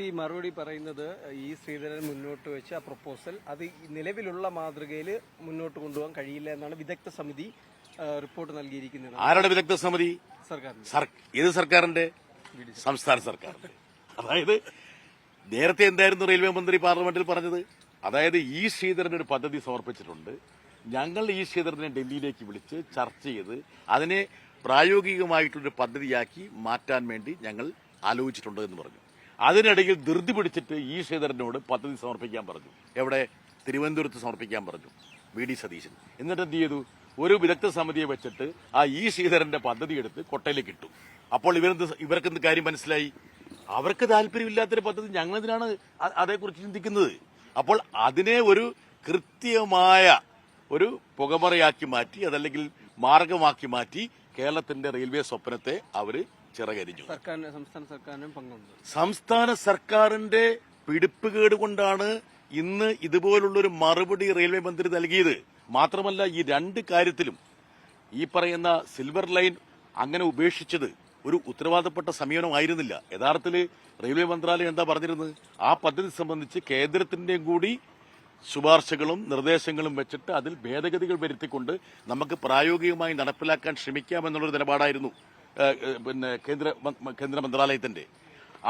ഈ മറുപടി പറയുന്നത് ഈ ശ്രീധരൻ മുന്നോട്ട് വെച്ച ആ പ്രപ്പോസൽ അത് നിലവിലുള്ള മാതൃകയിൽ മുന്നോട്ട് കൊണ്ടുപോകാൻ കഴിയില്ല എന്നാണ് വിദഗ്ധ സമിതി റിപ്പോർട്ട് നൽകിയിരിക്കുന്നത്. ആരുടെ വിദഗ്ധ സമിതി? ഏത് സർക്കാരിന്റെ? സംസ്ഥാന സർക്കാരിന്റെ. അതായത് നേരത്തെ എന്തായിരുന്നു റെയിൽവേ മന്ത്രി പാർലമെന്റിൽ പറഞ്ഞത്? അതായത് ഈ ശ്രീധരൻ ഒരു പദ്ധതി സമർപ്പിച്ചിട്ടുണ്ട്, ഞങ്ങൾ ഈ ശ്രീധരനെ ഡൽഹിയിലേക്ക് വിളിച്ച് ചർച്ച ചെയ്ത് അതിനെ പ്രായോഗികമായിട്ടൊരു പദ്ധതിയാക്കി മാറ്റാൻ വേണ്ടി ഞങ്ങൾ ആലോചിച്ചിട്ടുണ്ട് എന്ന് പറഞ്ഞു. അതിനിടയിൽ ധൃതി പിടിച്ചിട്ട് ഈ ശ്രീധരനോട് പദ്ധതി സമർപ്പിക്കാൻ പറഞ്ഞു. എവിടെ? തിരുവനന്തപുരത്ത് സമർപ്പിക്കാൻ പറഞ്ഞു വി.ഡി. സതീശൻ. എന്നിട്ട് എന്ത് ചെയ്തു? ഒരു വിദഗ്ധ സമിതിയെ വെച്ചിട്ട് ആ ഈ ശ്രീധരന്റെ പദ്ധതി എടുത്ത് കൊട്ടയിലേക്ക് ഇട്ടു. അപ്പോൾ ഇവർക്കെന്ത് കാര്യം മനസ്സിലായി? അവർക്ക് താല്പര്യമില്ലാത്തൊരു പദ്ധതി ഞങ്ങളതിനാണ് അതേക്കുറിച്ച് ചിന്തിക്കുന്നത്. അപ്പോൾ അതിനെ ഒരു കൃത്യമായ ഒരു പുകമറയാക്കി മാറ്റി, അതല്ലെങ്കിൽ മാർഗമാക്കി മാറ്റി കേരളത്തിന്റെ റെയിൽവേ സ്വപ്നത്തെ അവര് ചിറകരിഞ്ഞു. സംസ്ഥാന സർക്കാരിന്റെ പിടിപ്പുകേട് കൊണ്ടാണ് ഇന്ന് ഇതുപോലുള്ളൊരു മറുപടി റെയിൽവേ മന്ത്രി നൽകിയത്. മാത്രമല്ല ഈ രണ്ട് കാര്യത്തിലും ഈ പറയുന്ന സിൽവർ ലൈൻ അങ്ങനെ ഉപേക്ഷിച്ചത് ഒരു ഉത്തരവാദപ്പെട്ട സമീപനമായിരുന്നില്ല. യഥാർത്ഥത്തിൽ റെയിൽവേ മന്ത്രാലയം എന്താ പറഞ്ഞിരുന്നത്? ആ പദ്ധതി സംബന്ധിച്ച് കേന്ദ്രത്തിന്റെയും കൂടി ശുപാർശകളും നിർദ്ദേശങ്ങളും വെച്ചിട്ട് അതിൽ ഭേദഗതികൾ വരുത്തിക്കൊണ്ട് നമുക്ക് പ്രായോഗികമായി നടപ്പിലാക്കാൻ ശ്രമിക്കാമെന്നുള്ളൊരു നിലപാടായിരുന്നു കേന്ദ്ര മന്ത്രാലയത്തിന്റെ.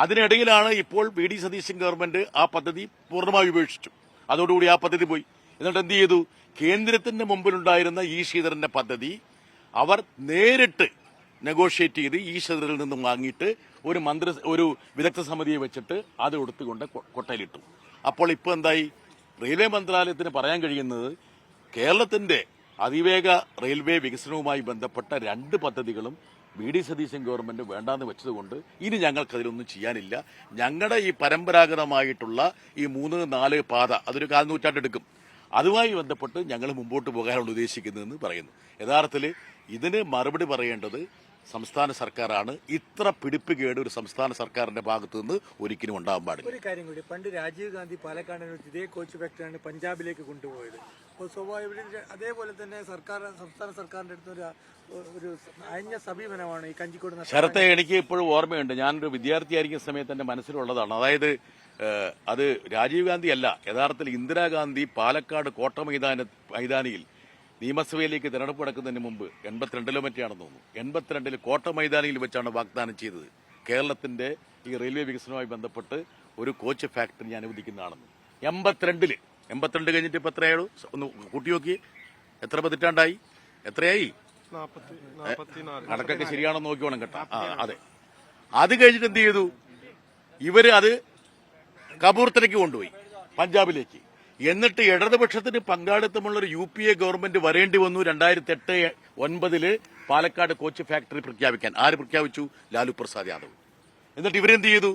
അതിനിടയിലാണ് ഇപ്പോൾ വി.ഡി. സതീശൻ ഗവൺമെന്റ് ആ പദ്ധതി പൂർണ്ണമായി ഉപേക്ഷിച്ചു. അതോടുകൂടി ആ പദ്ധതി പോയി. എന്നിട്ട് എന്ത് ചെയ്തു? കേന്ദ്രത്തിന്റെ മുമ്പിലുണ്ടായിരുന്ന ഈ ശ്രീധരന്റെ പദ്ധതി അവർ നേരിട്ട് നെഗോഷിയേറ്റ് ചെയ്ത് ഈ ശ്രീധരനിൽ നിന്നും വാങ്ങിയിട്ട് ഒരു വിദഗ്ധ സമിതിയെ വെച്ചിട്ട് അത് എടുത്തുകൊണ്ട് കൊട്ടയിലിട്ടു. അപ്പോൾ ഇപ്പോൾ എന്തായി? റെയിൽവേ മന്ത്രാലയത്തിന് പറയാൻ കഴിയുന്നത് കേരളത്തിന്റെ അതിവേഗ റെയിൽവേ വികസനവുമായി ബന്ധപ്പെട്ട രണ്ട് പദ്ധതികളും വി.ഡി. സതീശൻ ഗവൺമെന്റ് വേണ്ടാന്ന് വെച്ചതുകൊണ്ട് ഇനി ഞങ്ങൾക്കതിലൊന്നും ചെയ്യാനില്ല. ഞങ്ങളുടെ ഈ പരമ്പരാഗതമായിട്ടുള്ള ഈ 3-4 പാത അതൊരു 4 നൂറ്റാണ്ടെടുക്കും. അതുമായി ബന്ധപ്പെട്ട് ഞങ്ങൾ മുമ്പോട്ട് പോകാനാണ് ഉദ്ദേശിക്കുന്നതെന്ന് പറയുന്നു. യഥാർത്ഥത്തിൽ ഇതിന് മറുപടി പറയേണ്ടത് സംസ്ഥാന സർക്കാരാണ്. ഇത്ര പിടിപ്പുകേട് ഒരു സംസ്ഥാന സർക്കാരിന്റെ ഭാഗത്തു നിന്ന് ഒരിക്കലും ഉണ്ടാകാൻ പാടില്ല. ഒരു കാര്യം കൂടി, പണ്ട് രാജീവ് ഗാന്ധി പാലക്കാട് ഇതേ കോച്ച് ഫാക്ടറിയാണ് പഞ്ചാബിലേക്ക് കൊണ്ടുപോയത്. അപ്പോൾ സ്വാഭാവിക അതേപോലെ തന്നെ സംസ്ഥാന സർക്കാരിന്റെ അടുത്ത് ഒരു അയഞ്ഞ സമീപനമാണ് ഈ കഞ്ചിക്കോട്. ശരത്തെ എനിക്ക് ഇപ്പോഴും ഓർമ്മയുണ്ട്, ഞാനൊരു വിദ്യാർത്ഥിയായിരിക്കുന്ന സമയത്ത് എന്റെ മനസ്സിലുള്ളതാണ്. അതായത് അത് രാജീവ് ഗാന്ധി അല്ല, യഥാർത്ഥത്തിൽ ഇന്ദിരാഗാന്ധി പാലക്കാട് കോട്ട മൈതാനിയിൽ നിയമസഭയിലേക്ക് തെരഞ്ഞെടുപ്പ് നടക്കുന്നതിന് മുമ്പ് 82 മറ്റാണെന്ന് തോന്നുന്നു, 82 കോട്ട മൈതാനിയിൽ വെച്ചാണ് വാഗ്ദാനം ചെയ്തത് കേരളത്തിന്റെ ഈ റെയിൽവേ വികസനവുമായി ബന്ധപ്പെട്ട് ഒരു കോച്ച് ഫാക്ടറി അനുവദിക്കുന്നതാണെന്ന്. 82 കഴിഞ്ഞിട്ട് ഇപ്പൊ എത്രയായോ ഒന്ന് കൂട്ടി നോക്കി, എത്ര പതിറ്റാണ്ടായി? എത്രയായി? കണക്കൊക്കെ ശരിയാണെന്ന് നോക്കിക്കോണം കേട്ടോ. അതെ. അത് കഴിഞ്ഞിട്ട് എന്ത് ചെയ്തു? ഇവര് അത് കപൂർത്തലയ്ക്ക് കൊണ്ടുപോയി, പഞ്ചാബിലേക്ക്. എന്നിട്ട് ഇടതുപക്ഷത്തിന് പങ്കാളിത്തമുള്ള UPA ഗവൺമെന്റ് വരേണ്ടി വന്നു 2008-09 പാലക്കാട് കോച്ച് ഫാക്ടറി പ്രഖ്യാപിക്കാൻ. ആര് പ്രഖ്യാപിച്ചു? ലാലു പ്രസാദ് യാദവ്. എന്നിട്ട് ഇവരെന്ത് ചെയ്തു?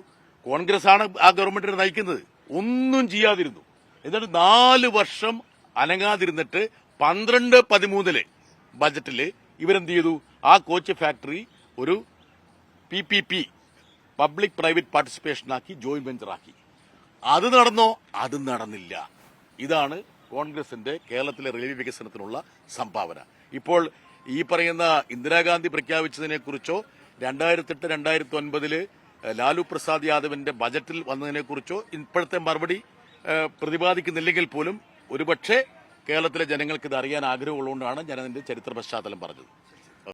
കോൺഗ്രസ് ആണ് ആ ഗവൺമെന്റിനെ നയിക്കുന്നത്, ഒന്നും ചെയ്യാതിരുന്നു. എന്നിട്ട് 4 വർഷം അനങ്ങാതിരുന്നിട്ട് 12-13 ബജറ്റില് ഇവരെന്ത് ചെയ്തു? ആ കോച്ച് ഫാക്ടറി ഒരു PPP പബ്ലിക് പ്രൈവറ്റ് പാർട്ടിസിപ്പേഷനാക്കി, ജോയിന്റ് വെഞ്ചറാക്കി. അത് നടന്നോ? അത് നടന്നില്ല. ഇതാണ് കോൺഗ്രസിന്റെ കേരളത്തിലെ റെയിൽവേ വികസനത്തിനുള്ള സംഭാവന. ഇപ്പോൾ ഈ പറയുന്ന ഇന്ദിരാഗാന്ധി പ്രഖ്യാപിച്ചതിനെക്കുറിച്ചോ 2008-2009 ലാലു പ്രസാദ് യാദവിന്റെ ബജറ്റിൽ വന്നതിനെക്കുറിച്ചോ ഇപ്പോഴത്തെ മറുപടി പ്രതിപാദിക്കുന്നില്ലെങ്കിൽ പോലും ഒരുപക്ഷെ കേരളത്തിലെ ജനങ്ങൾക്ക് ഇത് അറിയാൻ ആഗ്രഹമുള്ളതുകൊണ്ടാണ് ഞാൻ അതിന്റെ ചരിത്ര പശ്ചാത്തലം പറഞ്ഞത്.